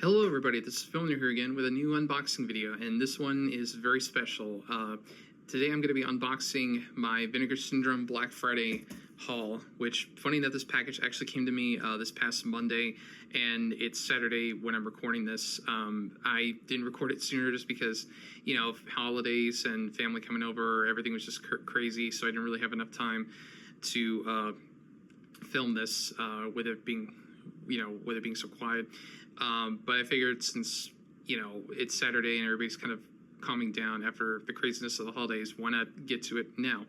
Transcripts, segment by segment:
Hello everybody, this is FilmNerd here again with a new unboxing video, and this one is very special. Today I'm going to be unboxing my Vinegar Syndrome Black Friday haul, which, funny enough, this package actually came to me this past Monday, and it's Saturday when I'm recording this. I didn't record it sooner just because, you know, holidays and family coming over, everything was just crazy, so I didn't really have enough time to film this with it being so quiet. But I figured since, you know, it's Saturday and everybody's kind of calming down after the craziness of the holidays, why not get to it now?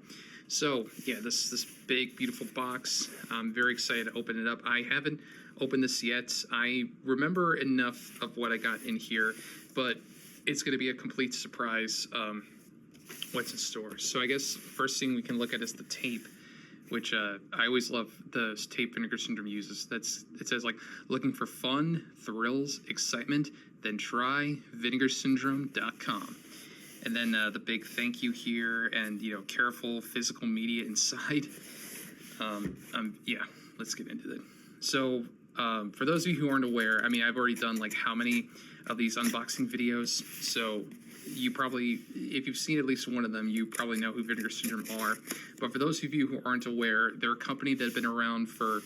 So, yeah, this big, beautiful box. I'm very excited to open it up. I haven't opened this yet. I remember enough of what I got in here, but it's going to be a complete surprise what's in store. So I guess first thing we can look at is the tape, which I always love the tape Vinegar Syndrome uses. It says, like, looking for fun, thrills, excitement, then try vinegarsyndrome.com. And then the big thank you here, and, you know, careful physical media inside. Yeah, let's get into it. So for those of you who aren't aware, I mean, I've already done like how many of these unboxing videos, so you probably, if you've seen at least one of them, you probably know who Vinegar Syndrome are. But for those of you who aren't aware, they're a company that have been around for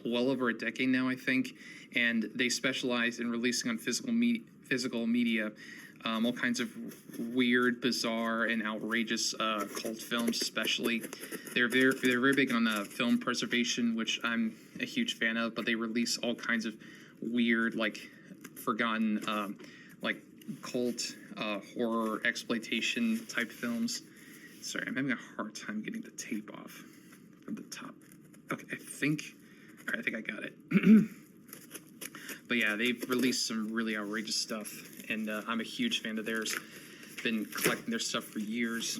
well over a decade now, I think, and they specialize in releasing on physical media all kinds of weird, bizarre, and outrageous cult films. Especially, they're very big on film preservation, which I'm a huge fan of. But they release all kinds of weird, like, forgotten, like, cult horror exploitation type films. Sorry, I'm having a hard time getting the tape off from the top. Okay, I think I got it. But yeah, they've released some really outrageous stuff, and I'm a huge fan of theirs. Been collecting their stuff for years,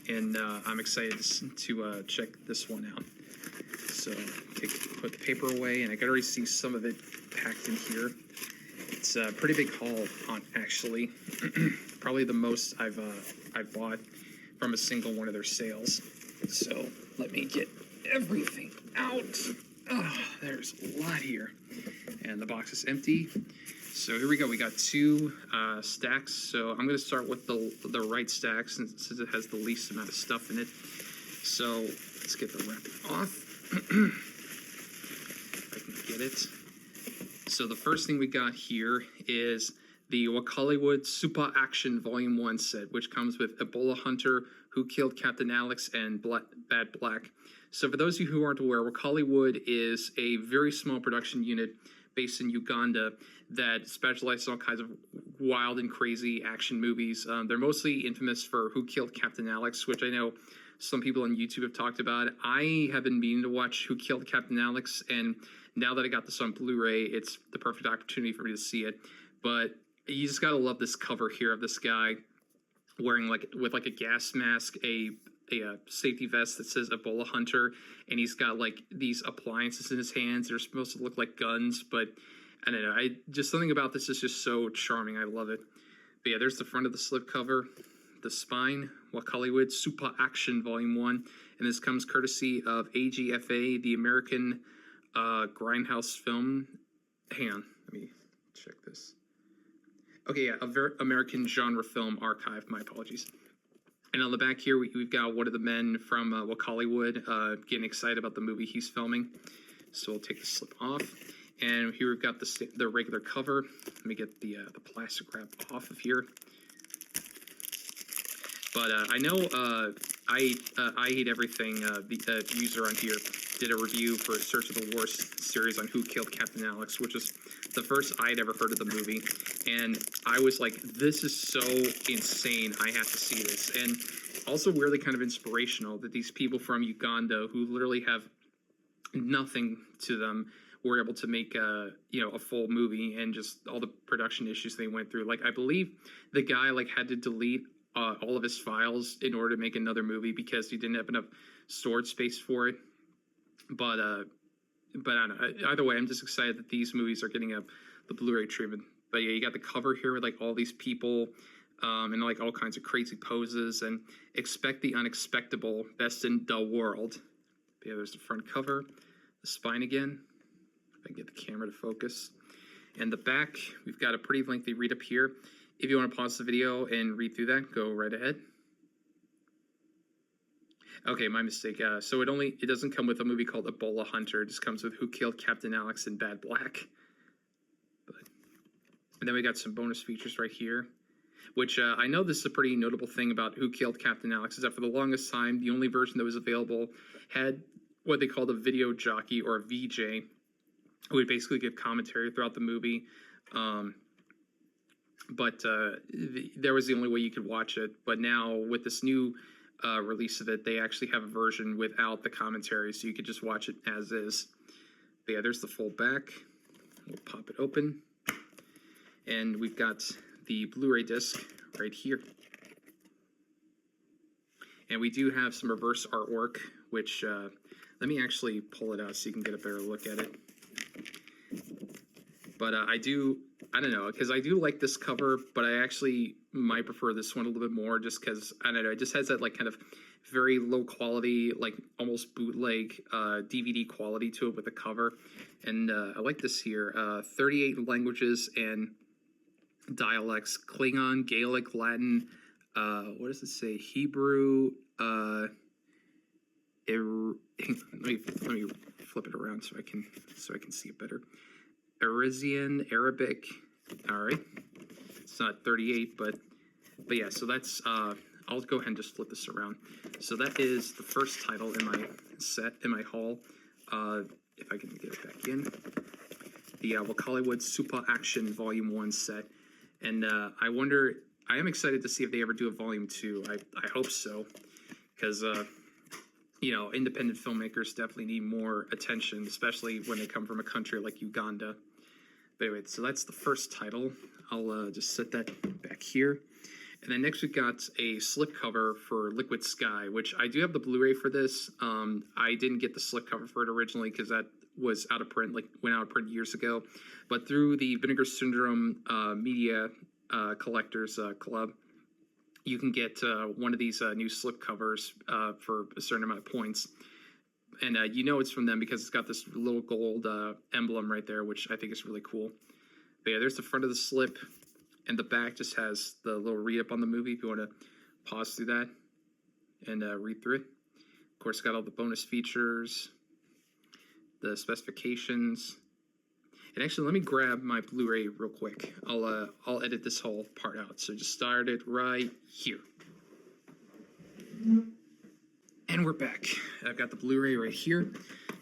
and I'm excited to check this one out. So put the paper away, and I can already see some of it packed in here. It's a pretty big haul, actually. Probably the most I've bought from a single one of their sales. So let me get everything out. Oh, there's a lot here, and the box is empty. So here we go. We got two stacks. So I'm going to start with the right stack since it has the least amount of stuff in it. So let's get the wrapping off. If I can get it. So the first thing we got here is the Hollywood Super Action Volume 1 set, which comes with Ebola Hunter, Who Killed Captain Alex, and Bad Black. So for those of you who aren't aware, Hollywood is a very small production unit based in Uganda that specializes in all kinds of wild and crazy action movies. They're mostly infamous for Who Killed Captain Alex, which I know some people on YouTube have talked about. I have been meaning to watch Who Killed Captain Alex, and now that I got this on Blu-ray, it's the perfect opportunity for me to see it. But you just gotta love this cover here of this guy wearing with a gas mask, a safety vest that says Ebola Hunter, and he's got like these appliances in his hands. They're supposed to look like guns, but I don't know. Just something about this is just so charming. I love it. But yeah, there's the front of the slipcover, the spine, Hollywood Super Action Volume 1, and this comes courtesy of AGFA, the American Grindhouse Film. Hang on, let me check this. Okay, yeah, American Genre Film Archive. My apologies. And on the back here, we've got one of the men from Hollywood getting excited about the movie he's filming. So we'll take the slip off. And here we've got the regular cover. Let me get the plastic wrap off of here. But I know I Hate Everything, the user on here, did a review for Search of the Worst series on Who Killed Captain Alex, which was the first I'd ever heard of the movie. And I was like, this is so insane, I have to see this. And also weirdly kind of inspirational that these people from Uganda, who literally have nothing to them, were able to make a full movie, and just all the production issues they went through. Like, I believe the guy had to delete all of his files in order to make another movie because he didn't have enough storage space for it. But I don't know. Either way, I'm just excited that these movies are getting the Blu-ray treatment. But yeah, you got the cover here with all these people and all kinds of crazy poses, and expect the unexpectable, best in the world. But yeah, there's the front cover, the spine again. If I can get the camera to focus. And the back, we've got a pretty lengthy read up here. If you want to pause the video and read through that, go right ahead. Okay, my mistake. So it doesn't come with a movie called Ebola Hunter. It just comes with Who Killed Captain Alex in Bad Black. And then we got some bonus features right here, which I know this is a pretty notable thing about Who Killed Captain Alex, is that for the longest time, the only version that was available had what they called a video jockey or a VJ, who would basically give commentary throughout the movie. There was the only way you could watch it. But now with this new release of it, they actually have a version without the commentary, so you could just watch it as is. But yeah, there's the full back. We'll pop it open. And we've got the Blu-ray disc right here. And we do have some reverse artwork, which, let me actually pull it out so you can get a better look at it. But I don't know, because I do like this cover, but I actually might prefer this one a little bit more, just because, I don't know, it just has that, like, kind of very low quality, like, almost bootleg DVD quality to it with the cover. And I like this here, 38 languages and dialects: Klingon, Gaelic, Latin, what does it say? Hebrew, let me flip it around so I can see it better. Arisian, Arabic. All right, it's not 38, but yeah. So that's I'll go ahead and just flip this around. So that is the first title in my set, in my haul. If I can get it back in, the Hollywood Super Action Volume 1 set. And I am excited to see if they ever do a Volume 2. I hope so, because, you know, independent filmmakers definitely need more attention, especially when they come from a country like Uganda. But anyway, so that's the first title. I'll just set that back here. And then next we've got a slipcover for Liquid Sky, which I do have the Blu-ray for this. I didn't get the slipcover for it originally because that was out of print, like went out of print years ago. But through the Vinegar Syndrome Media Collectors Club, you can get one of these new slipcovers for a certain amount of points. And you know it's from them because it's got this little gold emblem right there, which I think is really cool. But yeah, there's the front of the slip, and the back just has the little read-up on the movie if you want to pause through that and read through it. Of course, got all the bonus features, the specifications. And actually, let me grab my Blu-ray real quick. I'll edit this whole part out. So just start it right here. And we're back. I've got the Blu-ray right here.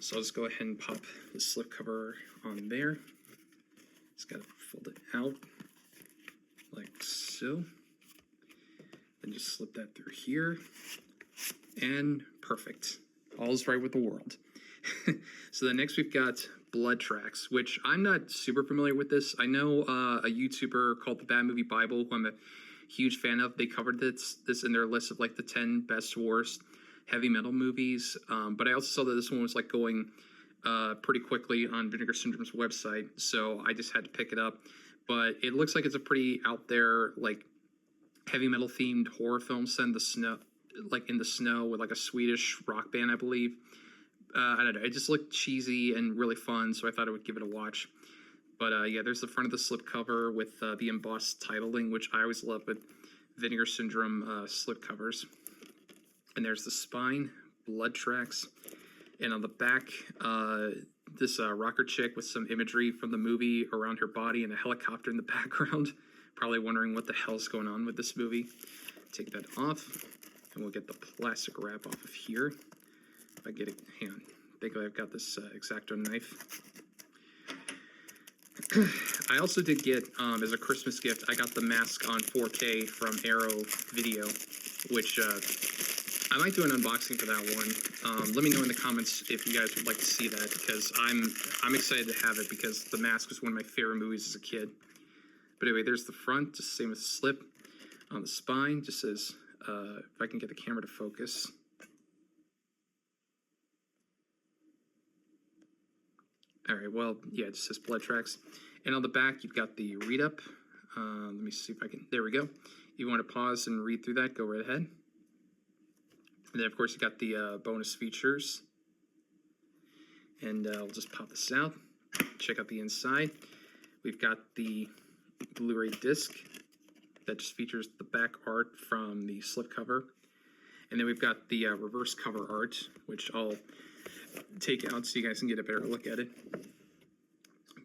So I'll just go ahead and pop the slipcover on there. Just gotta fold it out like so. Then just slip that through here. And perfect. All's right with the world. So then next we've got Blood Tracks, which I'm not super familiar with this. I know a YouTuber called the Bad Movie Bible, who I'm a huge fan of. They covered this in their list of like the 10 best worst heavy metal movies. But I also saw that this one was like going pretty quickly on Vinegar Syndrome's website, so I just had to pick it up. But it looks like it's a pretty out there, like heavy metal themed horror film set in the snow, like in the snow with like a Swedish rock band, I believe. I don't know. It just looked cheesy and really fun, so I thought I would give it a watch. But yeah, there's the front of the slipcover with the embossed titling, which I always love with Vinegar Syndrome slipcovers. And there's the spine, Blood Tracks. And on the back, this rocker chick with some imagery from the movie around her body and a helicopter in the background. Probably wondering what the hell's going on with this movie. Take that off, and we'll get the plastic wrap off of here. If I get it, hang on. I think I've got this X-Acto knife. I also did get, as a Christmas gift, I got the mask on 4K from Arrow Video, which I might do an unboxing for that one. Let me know in the comments if you guys would like to see that, because I'm excited to have it, because The Mask was one of my favorite movies as a kid. But anyway, there's the front, just the same as the slip. On the spine, just says, if I can get the camera to focus. All right, well, yeah, it just says Blood Tracks. And on the back, you've got the read-up. Let me see if I can, there we go. If you want to pause and read through that, go right ahead. And then, of course, you got the bonus features. And I'll just pop this out. Check out the inside. We've got the Blu-ray disc that just features the back art from the slipcover. And then we've got the reverse cover art, which I'll take out so you guys can get a better look at it.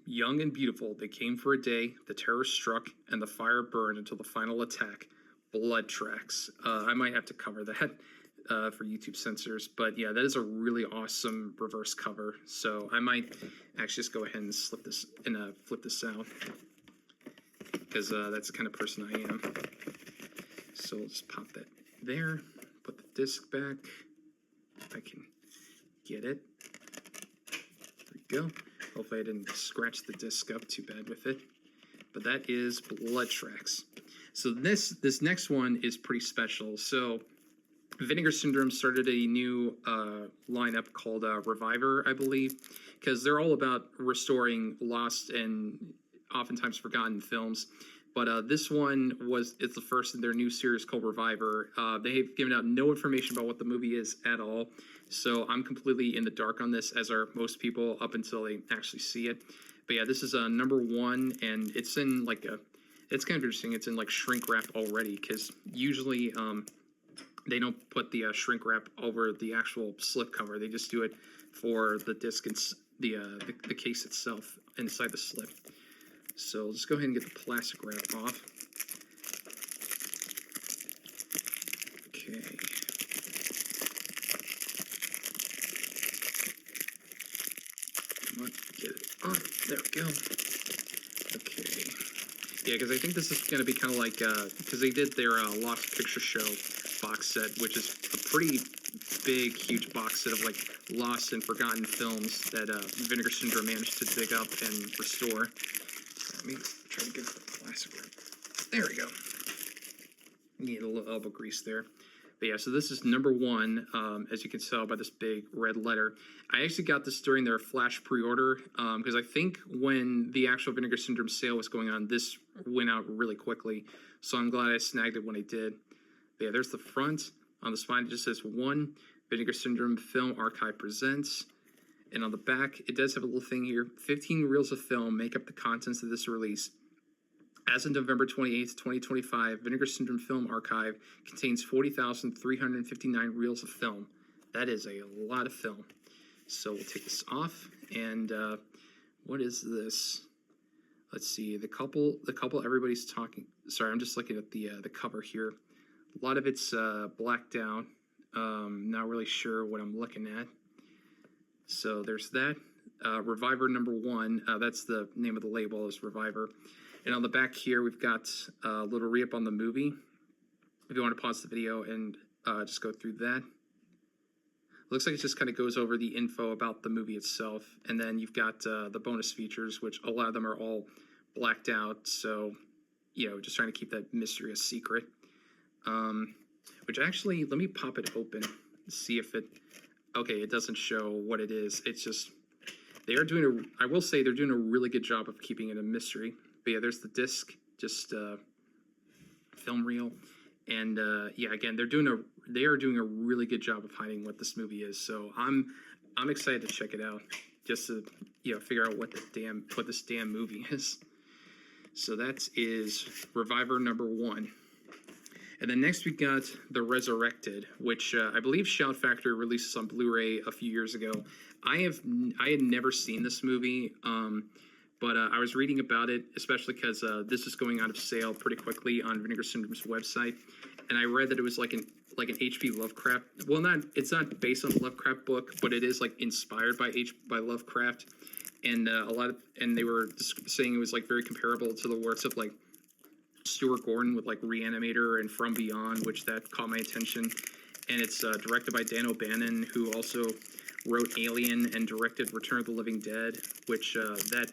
Young and beautiful, they came for a day, the terror struck, and the fire burned until the final attack. Blood tracks. I might have to cover that for YouTube censors, but yeah, that is a really awesome reverse cover. So I might actually just go ahead and flip this out, because that's the kind of person I am. So we'll just pop that there, put the disc back, if I can get it. There we go. Hopefully I didn't scratch the disc up too bad with it. But that is Blood Tracks. So this next one is pretty special. So Vinegar Syndrome started a new lineup called Reviver, I believe, because they're all about restoring lost and oftentimes forgotten films. But this one it's the first in their new series called Reviver. They've given out no information about what the movie is at all. So I'm completely in the dark on this, as are most people up until they actually see it. But yeah, this is number 1, and it's in like it's kind of interesting. It's in like shrink wrap already, because usually they don't put the shrink wrap over the actual slip cover. They just do it for the disc and the case itself inside the slip. So let's go ahead and get the plastic wrap off. Okay. Come on, get it off. There we go. Okay. Yeah, because I think this is going to be kind of like, because they did their Lost Picture Show box set, which is a pretty big, huge box set of like lost and forgotten films that Vinegar Syndrome managed to dig up and restore. Let me try to get the plastic wrap. There we go. Need a little elbow grease there. But yeah, so this is number 1, as you can tell by this big red letter. I actually got this during their flash pre-order, because I think when the actual Vinegar Syndrome sale was going on, this went out really quickly. So I'm glad I snagged it when I did. But yeah, there's the front. On the spine, it just says 1, Vinegar Syndrome Film Archive Presents. And on the back, it does have a little thing here. 15 reels of film make up the contents of this release. As of November 28th, 2025, Vinegar Syndrome Film Archive contains 40,359 reels of film. That is a lot of film. So we'll take this off. And what is this? Let's see. The couple everybody's talking. Sorry, I'm just looking at the cover here. A lot of it's blacked out. Not really sure what I'm looking at. So there's that. Reviver number 1. That's the name of the label, is Reviver. And on the back here, we've got a little re-up on the movie. If you want to pause the video and just go through that. Looks like it just kind of goes over the info about the movie itself. And then you've got the bonus features, which a lot of them are all blacked out. So, you know, just trying to keep that mystery a secret. Which actually, let me pop it open, see if it... Okay, it doesn't show what it is. It's just, they are doing I will say they're doing a really good job of keeping it a mystery. But yeah, there's the disc, just film reel. And yeah, again, they are doing a really good job of hiding what this movie is. So I'm excited to check it out, just to, you know, figure out what this damn movie is. So that is Reviver number 1. And then next we got The Resurrected, which I believe Shout Factory released on Blu-ray a few years ago. I had never seen this movie, but I was reading about it, especially because this is going out of sale pretty quickly on Vinegar Syndrome's website, and I read that it was like an H.P. Lovecraft. Well, it's not based on a Lovecraft book, but it is like inspired by Lovecraft, and they were saying it was like very comparable to the works of like Stuart Gordon with like Reanimator and From Beyond, which that caught my attention. And it's directed by Dan O'Bannon, who also wrote Alien and directed Return of the Living Dead, which that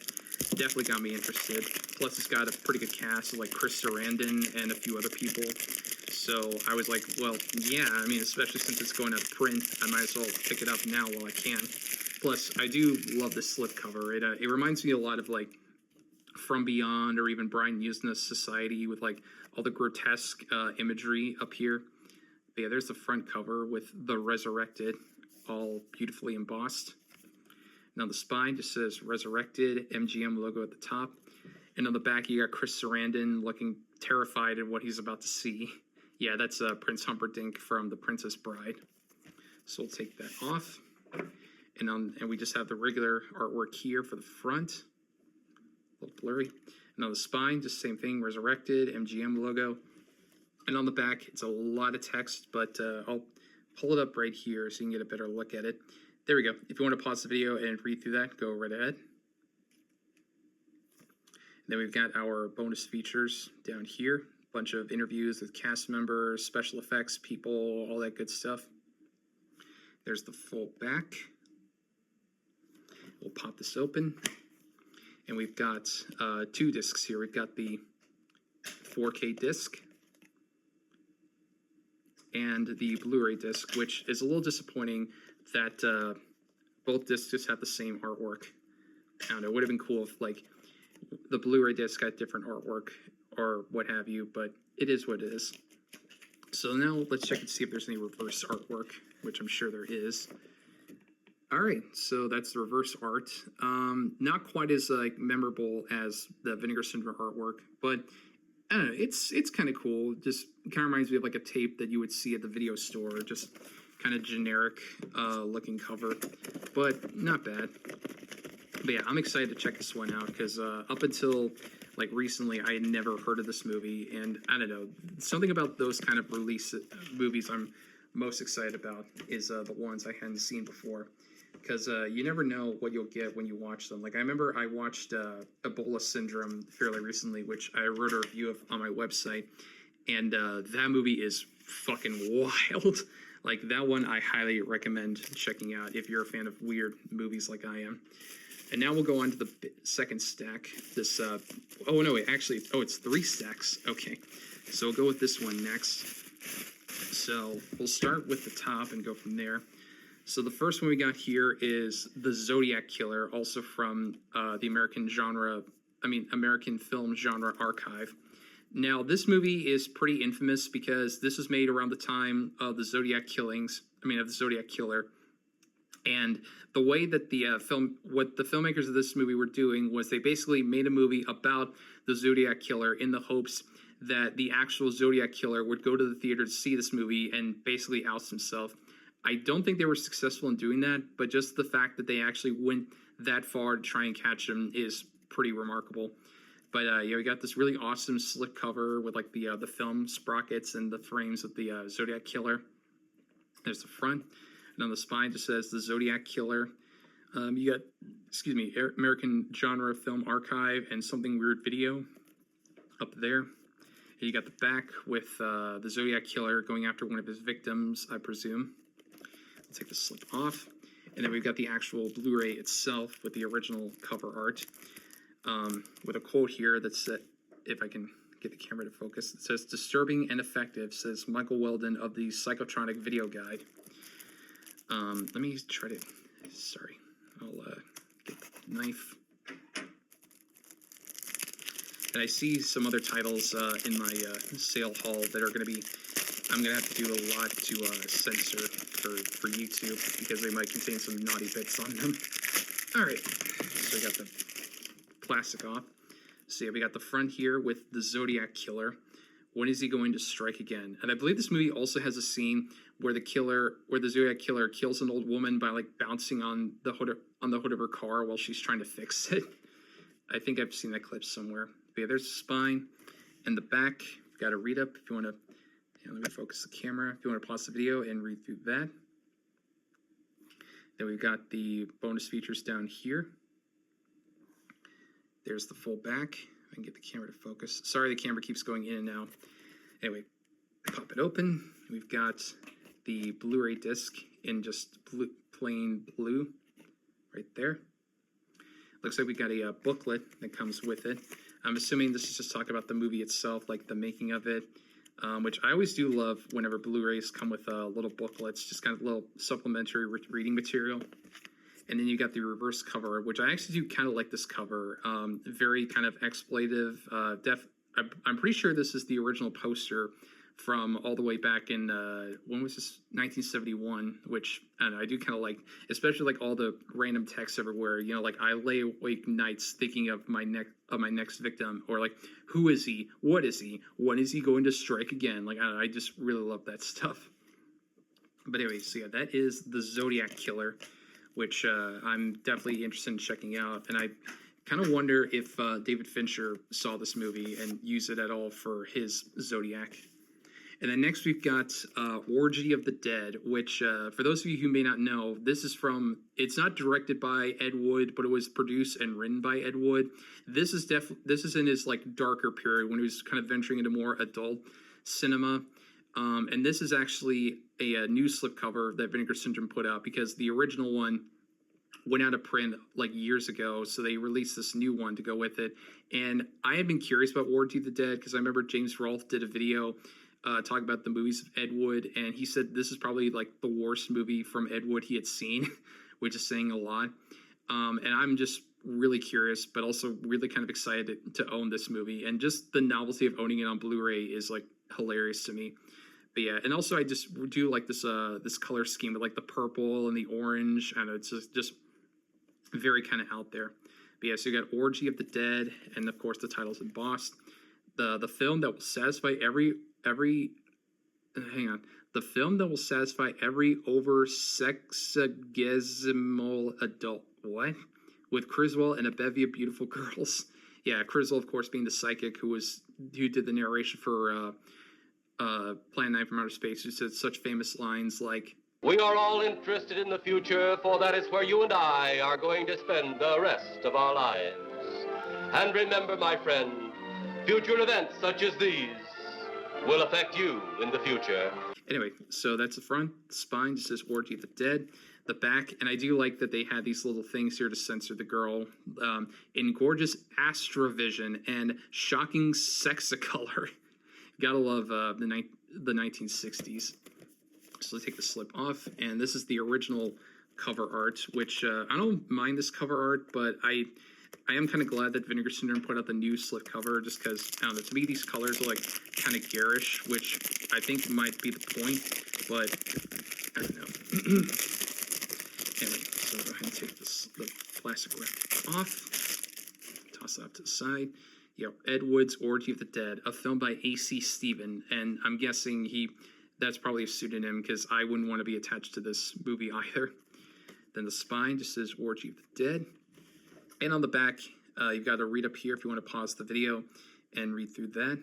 definitely got me interested. Plus, it's got a pretty good cast of like Chris Sarandon and a few other people. So I was like, well, yeah, I mean, especially since it's going out of print, I might as well pick it up now while I can. Plus, I do love the slip cover. It reminds me a lot of like From Beyond, or even Brian Usna's Society, with like all the grotesque imagery up here. But yeah, there's the front cover with The Resurrected, all beautifully embossed. Now the spine just says Resurrected, MGM logo at the top. And on the back, you got Chris Sarandon looking terrified at what he's about to see. Yeah, that's Prince Humperdinck from The Princess Bride. So we'll take that off. And we just have the regular artwork here for the front. A little blurry. And on the spine, just same thing, Resurrected, MGM logo. And on the back, it's a lot of text, but I'll pull it up right here so you can get a better look at it. There we go. If you want to pause the video and read through that, go right ahead. Then we've got our bonus features down here. A bunch of interviews with cast members, special effects people, all that good stuff. There's the full back. We'll pop this open. And we've got 2 discs here. We've got the 4K disc and the Blu-ray disc, which is a little disappointing that both discs just have the same artwork. I don't know, it would have been cool if like the Blu-ray disc got different artwork or what have you, but it is what it is. So now let's check and see if there's any reverse artwork, which I'm sure there is. All right, so that's the reverse art. Not quite as like memorable as the Vinegar Syndrome artwork, but I don't know, it's kind of cool. Just kind of reminds me of like a tape that you would see at the video store, just kind of generic looking cover, but not bad. But yeah, I'm excited to check this one out because up until like recently, I had never heard of this movie, and I don't know, something about those kind of release movies I'm most excited about is the ones I hadn't seen before, because you never know what you'll get when you watch them. Like I remember I watched Ebola Syndrome fairly recently, which I wrote a review of on my website, and that movie is fucking wild. Like that one I highly recommend checking out if you're a fan of weird movies like I am. And now we'll go on to the second stack. This, oh no, wait, actually, oh, it's 3 stacks. Okay, so we'll go with this one next. So we'll start with the top and go from there. So the first one we got here is The Zodiac Killer, also from the American Film Genre Archive. Now, this movie is pretty infamous because this was made around the time of the Zodiac killings, of the Zodiac Killer. And the way that what the filmmakers of this movie were doing was they basically made a movie about the Zodiac Killer in the hopes that the actual Zodiac Killer would go to the theater to see this movie and basically oust himself. I don't think they were successful in doing that, but just the fact that they actually went that far to try and catch him is pretty remarkable. But yeah, we got this really awesome slick cover with like the film sprockets and the frames of the Zodiac Killer. There's the front. And on the spine just says The Zodiac Killer. You got, American Genre Film Archive and Something Weird Video up there. And you got the back with the Zodiac Killer going after one of his victims, I presume. Let's take the slip off. And then we've got the actual Blu-ray itself with the original cover art. With a quote here that said, if I can get the camera to focus, it says, "Disturbing and effective," says Michael Weldon of the Psychotronic Video Guide. Let me try to, sorry, I'll get the knife. And I see some other titles in my sale haul that are going to be, I'm going to have to do a lot to censor for YouTube because they might contain some naughty bits on them. All right, so we got the plastic off. So yeah, we got the front here with the Zodiac Killer. When is he going to strike again? And I believe this movie also has a scene where the Zodiac Killer kills an old woman by like bouncing on the hood of her car while she's trying to fix it. I think I've seen that clip somewhere. But yeah, there's the spine and the back. You've got a read up if you want to. Let me focus the camera. If you want to pause the video and read through that. Then we've got the bonus features down here. There's the full back. I can get the camera to focus. Sorry, the camera keeps going in and out. Anyway, pop it open. We've got the Blu-ray disc in just plain blue right there. Looks like we got a booklet that comes with it. I'm assuming this is just talking about the movie itself, like the making of it, which I always do love whenever Blu-rays come with little booklets, just kind of little supplementary reading material. And then you got the reverse cover, which I actually do kind of like this cover. Very kind of exploitative. I'm pretty sure this is the original poster from all the way back in when was this, 1971, which I don't know, I do kind of like, especially like all the random text everywhere, you know, like I lay awake nights thinking of my next victim, or like, who is he, what is he, when is he going to strike again? Like I don't know, I just really love that stuff. But anyway, so yeah, that is the Zodiac Killer, which I'm definitely interested in checking out, and I kind of wonder if David Fincher saw this movie and used it at all for his Zodiac. And then next we've got Orgy of the Dead, which for those of you who may not know, this is from, it's not directed by Ed Wood, but it was produced and written by Ed Wood. This is in his like darker period when he was kind of venturing into more adult cinema. And this is actually a new slipcover that Vinegar Syndrome put out, because the original one went out of print like years ago, so they released this new one to go with it. And I had been curious about Orgy of the Dead because I remember James Rolfe did a video talking about the movies of Ed Wood, and he said this is probably like the worst movie from Ed Wood he had seen, which is saying a lot. And I'm just really curious, but also really kind of excited to own this movie, and just the novelty of owning it on Blu-ray is like hilarious to me. But yeah, and also I just do like this this color scheme with like the purple and the orange, and it's just very kind of out there. But yeah, so you got Orgy of the Dead, and of course the title's embossed. The film that will satisfy every the film that will satisfy every over sexagesimal adult. What? With Criswell and a bevy of beautiful girls. Yeah, Criswell, of course, being the psychic who did the narration for Plan 9 from Outer Space, who said such famous lines like, "We are all interested in the future, for that is where you and I are going to spend the rest of our lives. And remember, my friend, future events such as these will affect you in the future." Anyway, so that's the front. The spine just says Orgy of the Dead. The back, and I do like that they had these little things here to censor the girl, in gorgeous Astrovision and shocking Sexicolor. Gotta love the 1960s. So let's take the slip off, and this is the original cover art, which I don't mind this cover art, but I am kind of glad that Vinegar Syndrome put out the new slip cover, just because, I don't know, to me these colors are like kind of garish, which I think might be the point, but I don't know. Anyway, so go ahead and take the plastic wrap off, toss it out to the side. Yep, Ed Wood's Orgy of the Dead, a film by A.C. Stephen, and I'm guessing that's probably a pseudonym, because I wouldn't want to be attached to this movie either. Then the spine just says Orgy of the Dead. And on the back, you've got to read up here if you want to pause the video and read through that.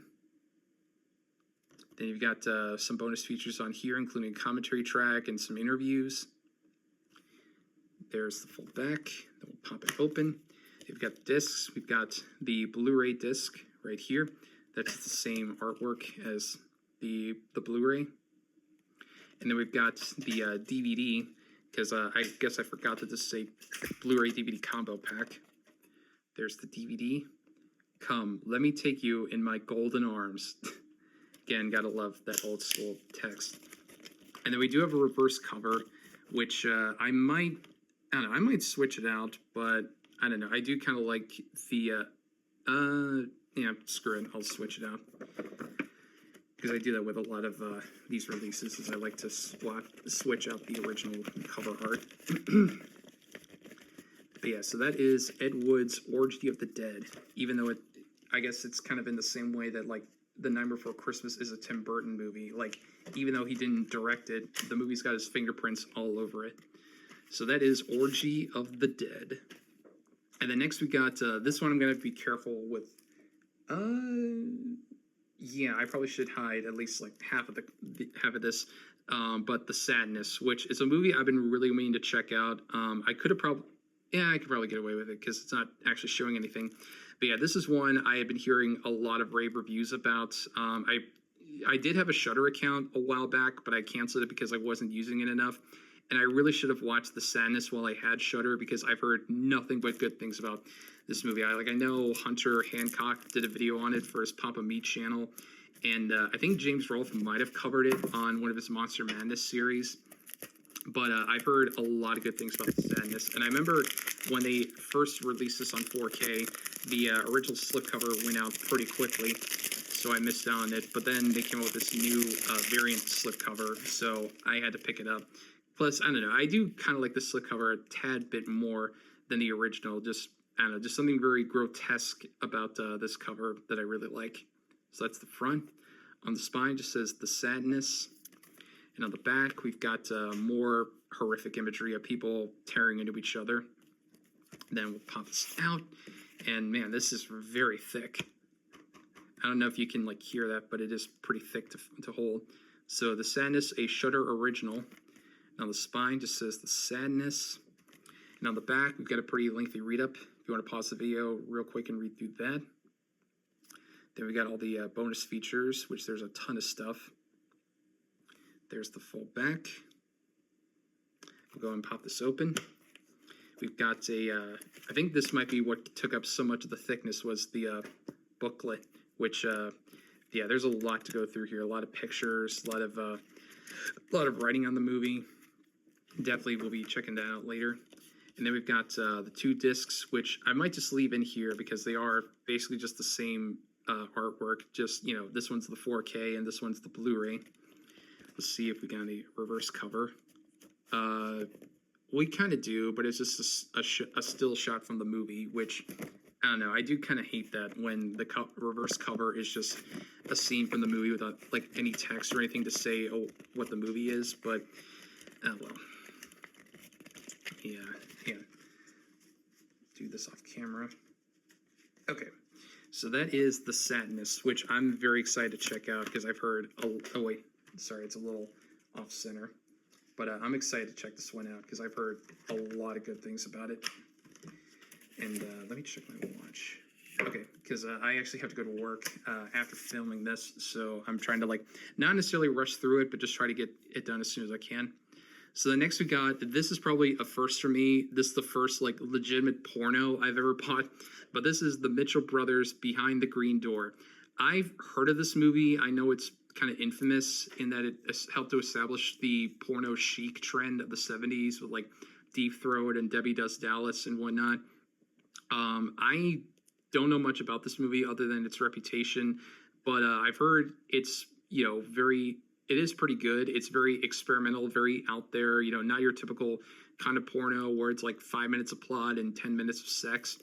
Then you've got some bonus features on here, including a commentary track and some interviews. There's the full back. Then we'll pop it open. You've got discs. We've got the Blu-ray disc right here. That's the same artwork as the Blu-ray. And then we've got the DVD, because I guess I forgot that this is a Blu-ray DVD combo pack. There's the DVD. Come, let me take you in my golden arms. Again, gotta love that old school text. And then we do have a reverse cover, which I might switch it out, but I don't know. I do kind of like the, yeah, screw it. I'll switch it out. Because I do that with a lot of these releases, is I like to switch out the original cover art. But yeah, so that is Ed Wood's Orgy of the Dead, even though I guess it's kind of in the same way that like The Night Before Christmas is a Tim Burton movie. Like, even though he didn't direct it, the movie's got his fingerprints all over it. So that is Orgy of the Dead. And then next we got, this one I'm going to be careful with. Yeah, I probably should hide at least like half of this. But The Sadness, which is a movie I've been really meaning to check out. I could probably get away with it because it's not actually showing anything. But yeah, this is one I have been hearing a lot of rave reviews about. I did have a Shudder account a while back, but I canceled it because I wasn't using it enough. And I really should have watched The Sadness while I had Shudder, because I've heard nothing but good things about this movie. I know Hunter Hancock did a video on it for his Papa Meat channel, and I think James Rolfe might have covered it on one of his Monster Madness series. But I've heard a lot of good things about The Sadness. And I remember when they first released this on 4K, the original slipcover went out pretty quickly. so I missed out on it. But then they came up with this new variant slipcover, so I had to pick it up. Plus, I don't know, I do kind of like the slipcover a tad bit more than the original. Just, I don't know, just something very grotesque about this cover that I really like. So that's the front. On the spine just says The Sadness. And on the back, we've got more horrific imagery of people tearing into each other. Then we'll pop this out. And man, this is very thick. I don't know if you can like hear that, but it is pretty thick to hold. So The Sadness, a Shudder original. And on the spine just says The Sadness. And on the back, we've got a pretty lengthy read-up. If you want to pause the video real quick and read through that. Then we got all the bonus features, which there's a ton of stuff. There's the full back. We'll go and pop this open. We've got a, I think this might be what took up so much of the thickness was the booklet, which, yeah, there's a lot to go through here. A lot of pictures, a lot of writing on the movie. Definitely we'll be checking that out later. And then we've got the 2 discs, which I might just leave in here because they are basically just the same artwork. Just, you know, this one's the 4K and this one's the Blu-ray. Let's see if we got any reverse cover. We kind of do, but it's just a still shot from the movie, which, I don't know, I do kind of hate that when the reverse cover is just a scene from the movie without, like, any text or anything to say what the movie is, but, well. Yeah. Do this off camera. Okay, so that is The Sadness, which I'm very excited to check out because I've heard, oh wait, sorry, it's a little off center. But I'm excited to check this one out because I've heard a lot of good things about it. And let me check my watch. Okay, because I actually have to go to work after filming this, so I'm trying to like not necessarily rush through it, but just try to get it done as soon as I can. So the next we got, this is probably a first for me. This is the first like legitimate porno I've ever bought, but this is the Mitchell Brothers Behind the Green Door. I've heard of this movie. I know it's kind of infamous in that it helped to establish the porno chic trend of the 70s with like Deep Throat and Debbie Does Dallas and whatnot. I don't know much about this movie other than its reputation, but I've heard it's, you know, it is pretty good. It's very experimental, very out there, you know, not your typical kind of porno where it's like 5 minutes of plot and 10 minutes of sex.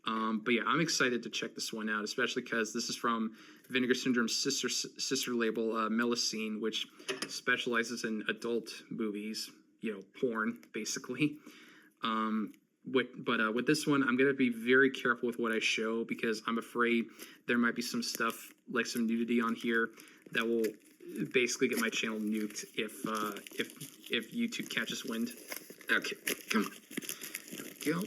But yeah, I'm excited to check this one out, especially because this is from Vinegar Syndrome's sister label, Melusine, which specializes in adult movies, you know, porn, basically. With this one, I'm going to be very careful with what I show because I'm afraid there might be some stuff, like some nudity on here that will basically get my channel nuked if YouTube catches wind. Okay, come on. There we go.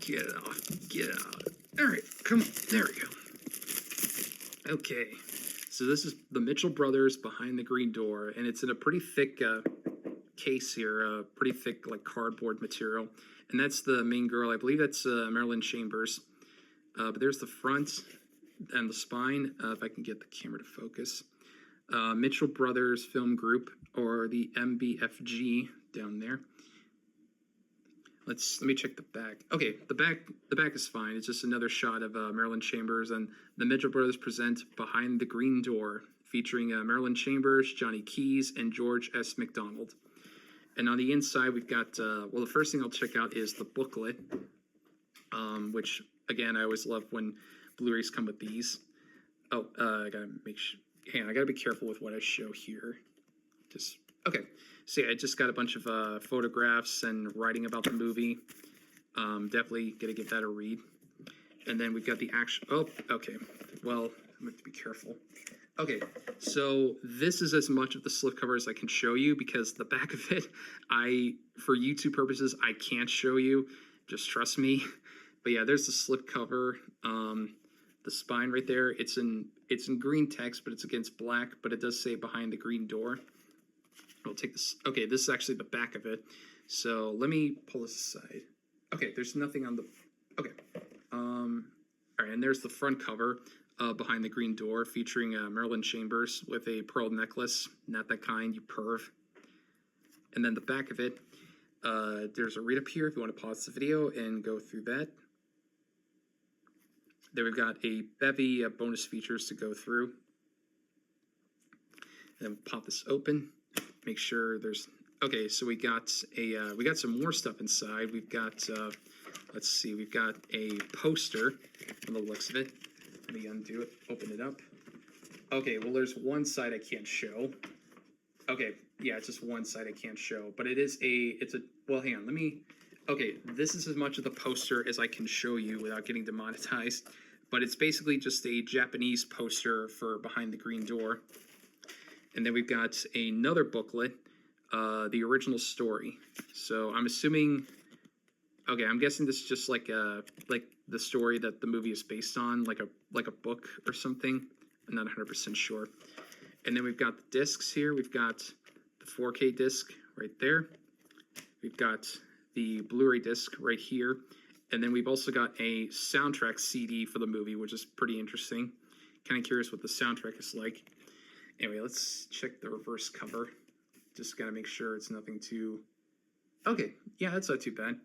Get it off. Get it out. All right, come on. There we go. Okay, so this is the Mitchell Brothers Behind the Green Door, and it's in a pretty thick case here, pretty thick like cardboard material. And that's the main girl. I believe that's Marilyn Chambers. But there's the front and the spine, if I can get the camera to focus. Mitchell Brothers Film Group, or the MBFG down there. Let me check the back. Okay, the back is fine. It's just another shot of Marilyn Chambers, and the Mitchell Brothers present Behind the Green Door, featuring Marilyn Chambers, Johnny Keys, and George S. McDonald. And on the inside, we've got, well, the first thing I'll check out is the booklet, which, again, I always love when Blu-rays come with these. Oh, I gotta make sure. Hang on, I gotta be careful with what I show here. Okay. So yeah, I just got a bunch of photographs and writing about the movie. Definitely gonna give that a read. And then we've got the actual, oh, okay. Well, I'm gonna have to be careful. Okay, so this is as much of the slipcover as I can show you because the back of it, for YouTube purposes, I can't show you. Just trust me. But yeah, there's the slipcover. The spine right there, it's in green text, but it's against black, but it does say Behind the Green Door. I'll take this. Okay, this is actually the back of it. So let me pull this aside. Okay, there's nothing on the, okay. All right, and there's the front cover, Behind the Green Door, featuring Marilyn Chambers with a pearl necklace. Not that kind, you perv. And then the back of it, there's a read up here if you want to pause the video and go through that. Then we've got a bevy of bonus features to go through. And then pop this open. Make sure there's okay. So we got some more stuff inside. We've got let's see. We've got a poster from the looks of it. Let me undo it. Open it up. Okay. Well, there's one side I can't show. Okay. Yeah, it's just one side I can't show. But well, hang on. Let me. Okay, this is as much of the poster as I can show you without getting demonetized. But it's basically just a Japanese poster for Behind the Green Door. And then we've got another booklet, the original story. So I'm assuming, okay, I'm guessing this is just like the story that the movie is based on, like a book or something. I'm not 100% sure. And then we've got the discs here. We've got the 4K disc right there. We've got the Blu-ray disc right here. And then we've also got a soundtrack CD for the movie, which is pretty interesting. Kind of curious what the soundtrack is like. Anyway, let's check the reverse cover. Just got to make sure it's nothing too... Okay, yeah, that's not too bad.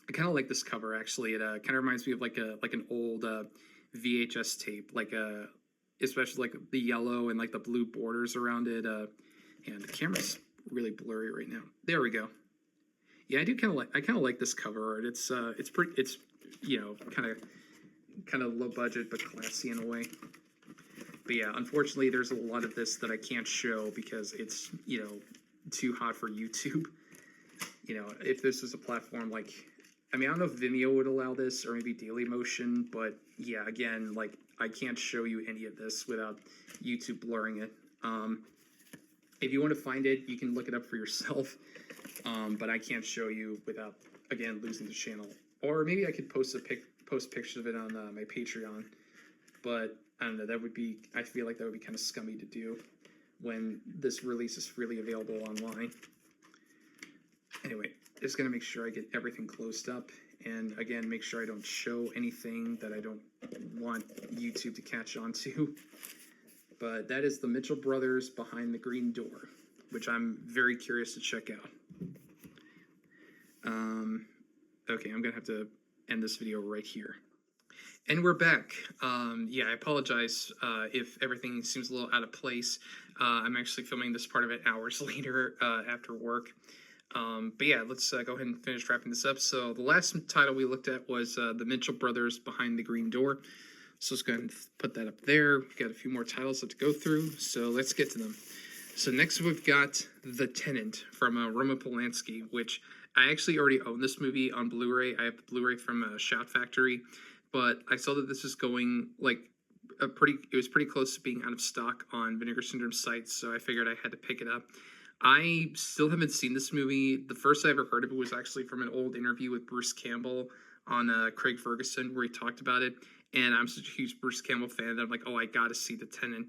I kind of like this cover, actually. It kind of reminds me of like an old VHS tape, especially like the yellow and like the blue borders around it. And the camera's really blurry right now. There we go. Yeah, I kind of like this cover art. It's kind of low budget but classy in a way. But yeah, unfortunately, there's a lot of this that I can't show because it's too hot for YouTube. If this was a platform like, I don't know if Vimeo would allow this or maybe Dailymotion, but yeah, again, like I can't show you any of this without YouTube blurring it. If you want to find it, you can look it up for yourself. But I can't show you without, again, losing the channel. Or maybe I could post pictures of it on my Patreon. But I don't know, I feel like that would be kind of scummy to do when this release is freely available online. Anyway, just gonna make sure I get everything closed up. And again, make sure I don't show anything that I don't want YouTube to catch on to. But that is the Mitchell Brothers Behind the Green Door, which I'm very curious to check out. Okay, I'm gonna have to end this video right here. And we're back. Yeah, I apologize if everything seems a little out of place. I'm actually filming this part of it hours later after work. But yeah, let's go ahead and finish wrapping this up. So the last title we looked at was the Mitchell Brothers Behind the Green Door. So let's go ahead and put that up there. We've got a few more titles to go through, so let's get to them. So next we've got The Tenant from Roman Polanski, which I actually already own this movie on Blu-ray. I have the Blu-ray from Shout Factory, but I saw that this is going it was pretty close to being out of stock on Vinegar Syndrome sites, so I figured I had to pick it up. I still haven't seen this movie. The first I ever heard of it was actually from an old interview with Bruce Campbell on Craig Ferguson, where he talked about it. And I'm such a huge Bruce Campbell fan that I'm like, oh, I got to see The Tenant.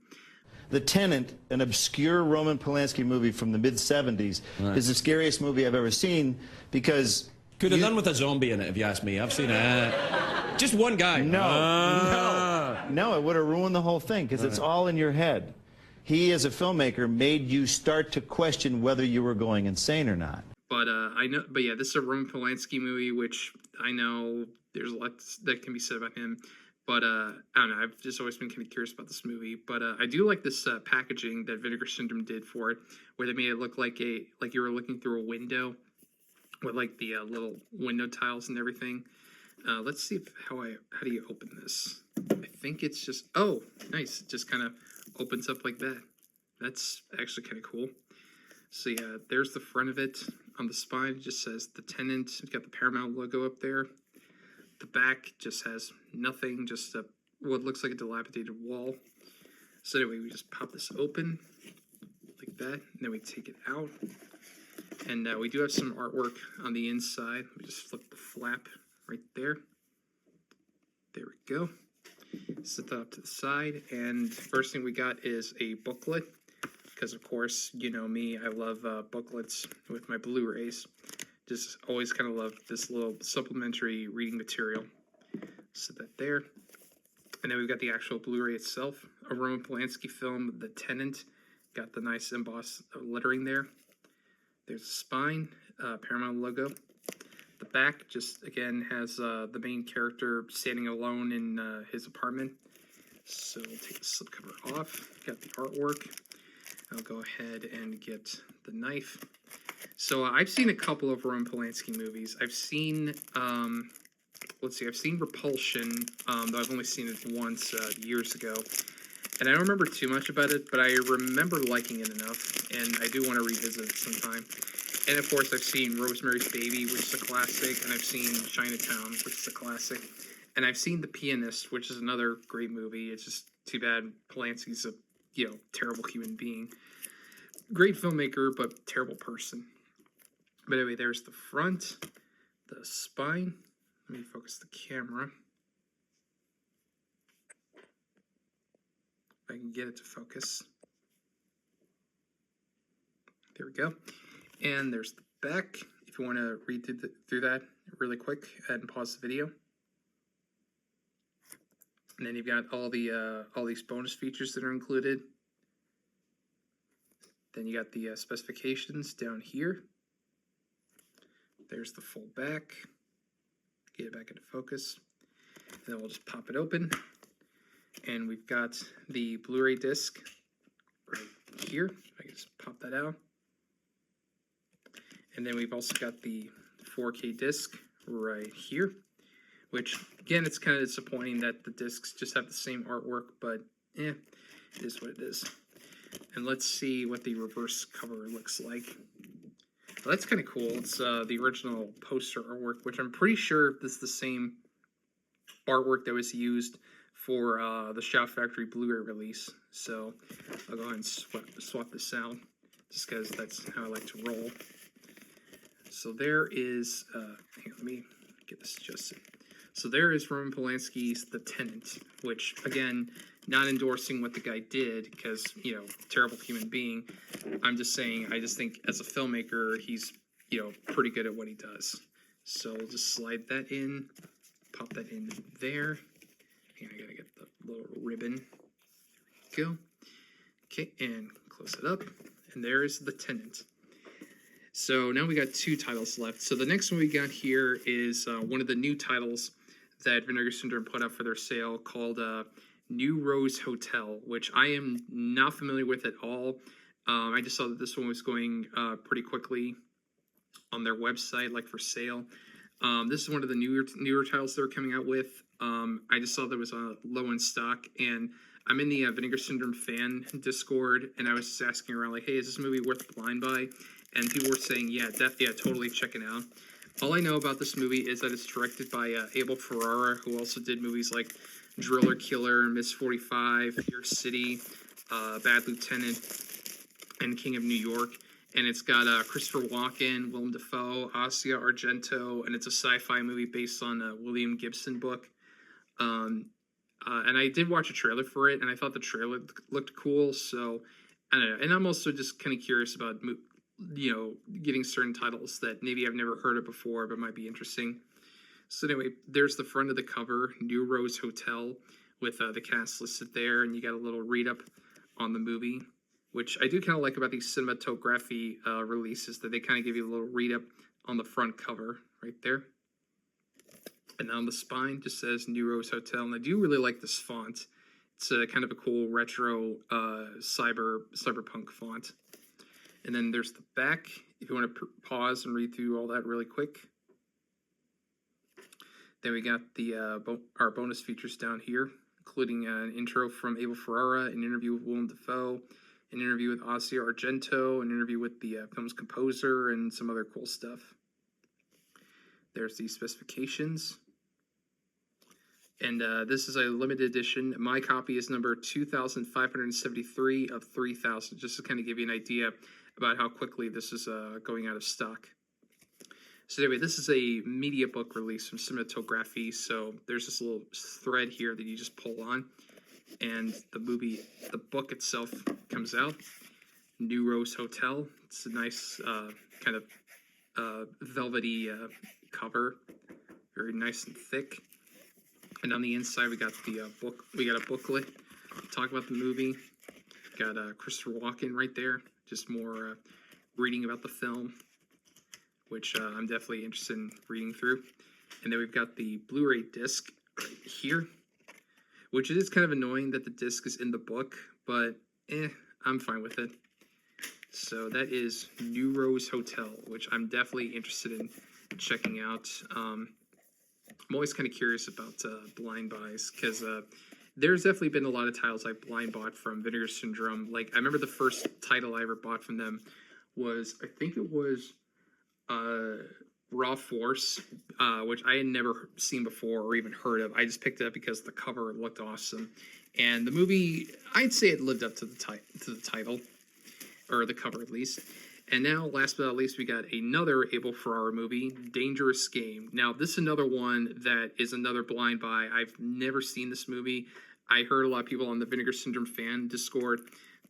The Tenant, an obscure Roman Polanski movie from the mid-'70s, is the scariest movie I've ever seen because... Could have done with a zombie in it, if you ask me. I've seen it. Just one guy. No, it would have ruined the whole thing because it's all in your head. He, as a filmmaker, made you start to question whether you were going insane or not. But yeah, this is a Roman Polanski movie, which I know there's a lot that can be said about him. But I don't know, I've just always been kind of curious about this movie. But I do like this packaging that Vinegar Syndrome did for it, where they made it look like you were looking through a window with like the little window tiles and everything. Let's see how do you open this? I think it's just, oh, nice. It just kind of opens up like that. That's actually kind of cool. So yeah, there's the front of it. On the spine, it just says The Tenant. It's got the Paramount logo up there. The back just has nothing, just what looks like a dilapidated wall. So anyway, we just pop this open like that, and then we take it out. And we do have some artwork on the inside. We just flip the flap right there. There we go. Set that up to the side. And first thing we got is a booklet. Because, of course, you know me, I love booklets with my Blu-rays. Just always kind of love this little supplementary reading material. Set that there. And then we've got the actual Blu-ray itself. A Roman Polanski film, The Tenant. Got the nice embossed lettering there. There's the spine, Paramount logo. The back just, again, has the main character standing alone in his apartment. So we'll take the slipcover off. Got the artwork. I'll go ahead and get the knife. So I've seen a couple of Roman Polanski movies. I've seen, let's see, I've seen Repulsion, though I've only seen it once years ago. And I don't remember too much about it, but I remember liking it enough, and I do want to revisit it sometime. And of course, I've seen Rosemary's Baby, which is a classic, and I've seen Chinatown, which is a classic. And I've seen The Pianist, which is another great movie. It's just too bad Polanski's a, terrible human being. Great filmmaker, but terrible person. But anyway, there's the front, the spine. Let me focus the camera. If I can get it to focus. There we go. And there's the back. If you want to read through that really quick, and pause the video. And then you've got all these bonus features that are included. Then you got the specifications down here. There's the full back. Get it back into focus. And then we'll just pop it open. And we've got the Blu-ray disc right here. I can just pop that out. And then we've also got the 4K disc right here, which, again, it's kind of disappointing that the discs just have the same artwork, but it is what it is. And let's see what the reverse cover looks like. Well, that's kind of cool. It's the original poster artwork, which I'm pretty sure this is the same artwork that was used for the Shout Factory Blu-ray release. So I'll go ahead and swap this out, just because that's how I like to roll. So there is, hang on, let me get this adjusted. So there is Roman Polanski's The Tenant, which, again, not endorsing what the guy did, because, terrible human being. I'm just saying, I just think as a filmmaker, he's, pretty good at what he does. So we'll just slide that in, pop that in there. Hang on, I gotta get the little ribbon. There we go. Okay, and close it up. And there's The Tenant. So now we got two titles left. So the next one we got here is one of the new titles that Vinegar Syndrome put up for their sale, called New Rose Hotel, which I am not familiar with at all. I just saw that this one was going pretty quickly on their website, like for sale. This is one of the newer titles they're coming out with. I just saw that it was low in stock, and I'm in the Vinegar Syndrome fan Discord, and I was just asking around, like, hey, is this movie worth a blind buy? And people were saying, yeah, totally check it out. All I know about this movie is that it's directed by Abel Ferrara, who also did movies like Driller Killer, Miss 45, Fear City, Bad Lieutenant, and King of New York. And it's got Christopher Walken, Willem Dafoe, Asia Argento, and it's a sci-fi movie based on a William Gibson book. And I did watch a trailer for it, and I thought the trailer looked cool. So I don't know. And I'm also just kind of curious about getting certain titles that maybe I've never heard of before, but might be interesting. So anyway, there's the front of the cover, New Rose Hotel, with the cast listed there, and you got a little read-up on the movie, which I do kind of like about these cinematography releases, that they kind of give you a little read-up on the front cover right there. And on the spine just says New Rose Hotel, and I do really like this font. It's kind of a cool retro cyberpunk font. And then there's the back, if you want to pause and read through all that really quick. Then we got the our bonus features down here, including an intro from Abel Ferrara, an interview with Willem Dafoe, an interview with Asia Argento, an interview with the film's composer, and some other cool stuff. There's the specifications. And this is a limited edition. My copy is number 2,573 of 3,000, just to kind of give you an idea about how quickly this is going out of stock. So anyway, this is a media book release from Cinematography. So there's this little thread here that you just pull on, and the book itself comes out. New Rose Hotel. It's a nice kind of velvety cover, very nice and thick. And on the inside, we got the book. We got a booklet. Talk about the movie. Got Christopher Walken right there. Just more reading about the film. which I'm definitely interested in reading through. And then we've got the Blu-ray disc here, which it is kind of annoying that the disc is in the book, but I'm fine with it. So that is New Rose Hotel, which I'm definitely interested in checking out. I'm always kind of curious about blind buys, because there's definitely been a lot of titles I blind bought from Vinegar Syndrome. Like, I remember the first title I ever bought from them was, I think it was Raw Force, which I had never seen before or even heard of. I just picked it up because the cover looked awesome. And the movie, I'd say it lived up to the title, or the cover at least. And now, last but not least, we got another Abel Ferrara movie, Dangerous Game. Now, this is another one that is another blind buy. I've never seen this movie. I heard a lot of people on the Vinegar Syndrome fan Discord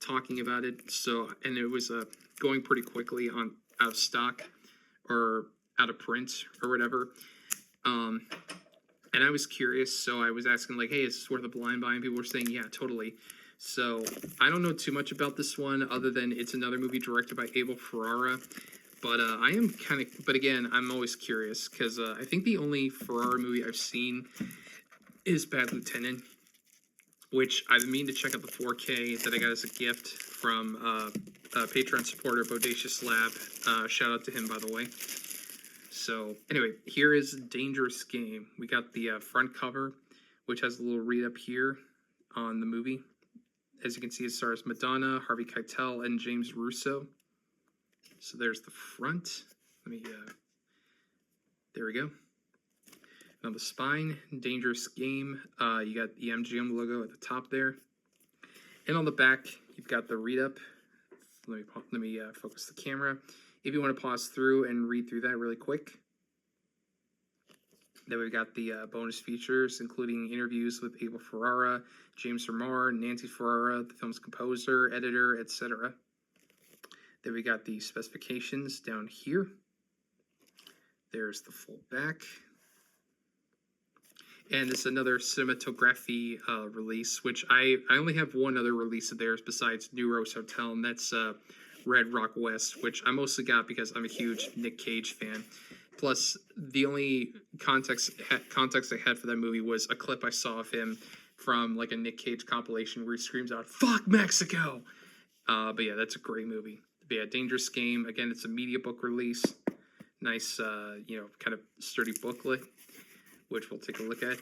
talking about it. So, and it was going pretty quickly out of stock or out of print or whatever. And I was curious, so I was asking, like, hey, is this worth a blind buy? And people were saying, yeah, totally. So I don't know too much about this one other than it's another movie directed by Abel Ferrara. But I am kind of, but again, I'm always curious because I think the only Ferrara movie I've seen is Bad Lieutenant, which I've been meaning to check out the 4K that I got as a gift from Patreon supporter Bodacious Lab. Shout out to him, by the way. So anyway, here is Dangerous Game. We got the front cover, which has a little read up here on the movie. As you can see, it stars Madonna, Harvey Keitel, and James Russo. So there's the front. Let me, there we go. Now the spine, Dangerous Game. You got the MGM logo at the top there. And on the back, you've got the read up. Let me focus the camera. If you want to pause through and read through that really quick. Then we've got the bonus features, including interviews with Abel Ferrara, James Remar, Nancy Ferrara, the film's composer, editor, etc. Then we got the specifications down here. There's the full back. And this is another cinematography release, which I only have one other release of theirs besides New Rose Hotel, and that's Red Rock West, which I mostly got because I'm a huge Nick Cage fan. Plus, the only context I had for that movie was a clip I saw of him from like a Nick Cage compilation where he screams out, "Fuck Mexico!" But yeah, that's a great movie. But yeah, Dangerous Game. Again, it's a media book release. Nice, kind of sturdy booklet, which we'll take a look at.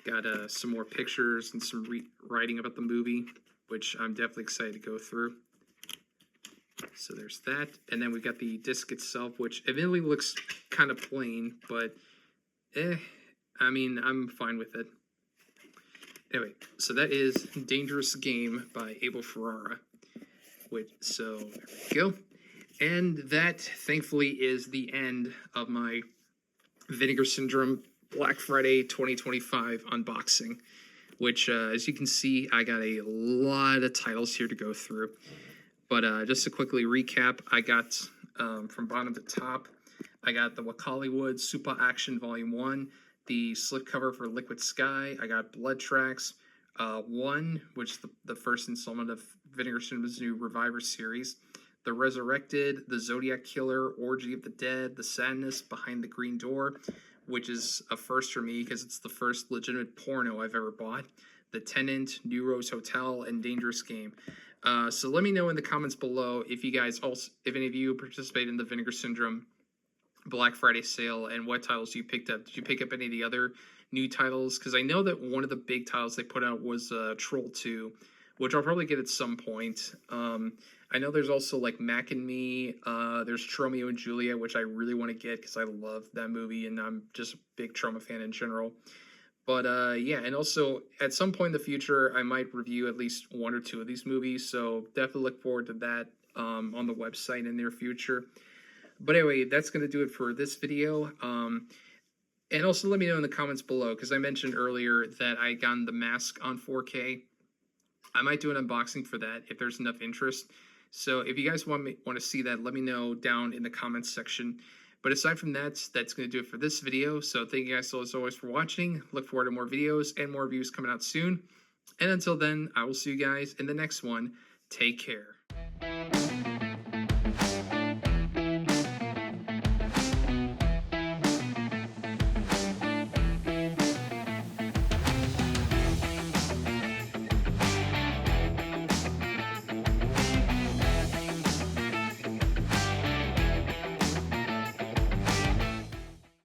Got some more pictures and some writing about the movie, which I'm definitely excited to go through. So there's that. And then we've got the disc itself, which evidently looks kind of plain, but I mean, I'm fine with it. Anyway, so that is Dangerous Game by Abel Ferrara. So there we go. And that, thankfully, is the end of my Vinegar Syndrome Black Friday 2025 unboxing, which, as you can see, I got a lot of titles here to go through. But just to quickly recap, I got, from bottom to top, I got the Wakaliwood Super Action Volume 1, the slipcover for Liquid Sky, I got Blood Tracks 1, which is the first installment of Vinegar Syndrome's new Reviver series, The Resurrected, The Zodiac Killer, Orgy of the Dead, The Sadness Behind the Green Door, which is a first for me because it's the first legitimate porno I've ever bought, The Tenant, New Rose Hotel, and Dangerous Game. So let me know in the comments below if you guys also, if any of you participate in the Vinegar Syndrome Black Friday sale and what titles you picked up. Did you pick up any of the other new titles? Because I know that one of the big titles they put out was Troll 2, which I'll probably get at some point. I know there's also like Mac and Me. There's Tromeo and Juliet, which I really want to get because I love that movie and I'm just a big Troma fan in general. But yeah, and also at some point in the future, I might review at least one or two of these movies. So definitely look forward to that on the website in the near future. But anyway, that's going to do it for this video. And also let me know in the comments below, because I mentioned earlier that I got The Mask on 4K. I might do an unboxing for that if there's enough interest. So if you guys want to see that, let me know down in the comments section. But aside from that, that's going to do it for this video. So thank you guys as always for watching. Look forward to more videos and more reviews coming out soon. And until then, I will see you guys in the next one. Take care.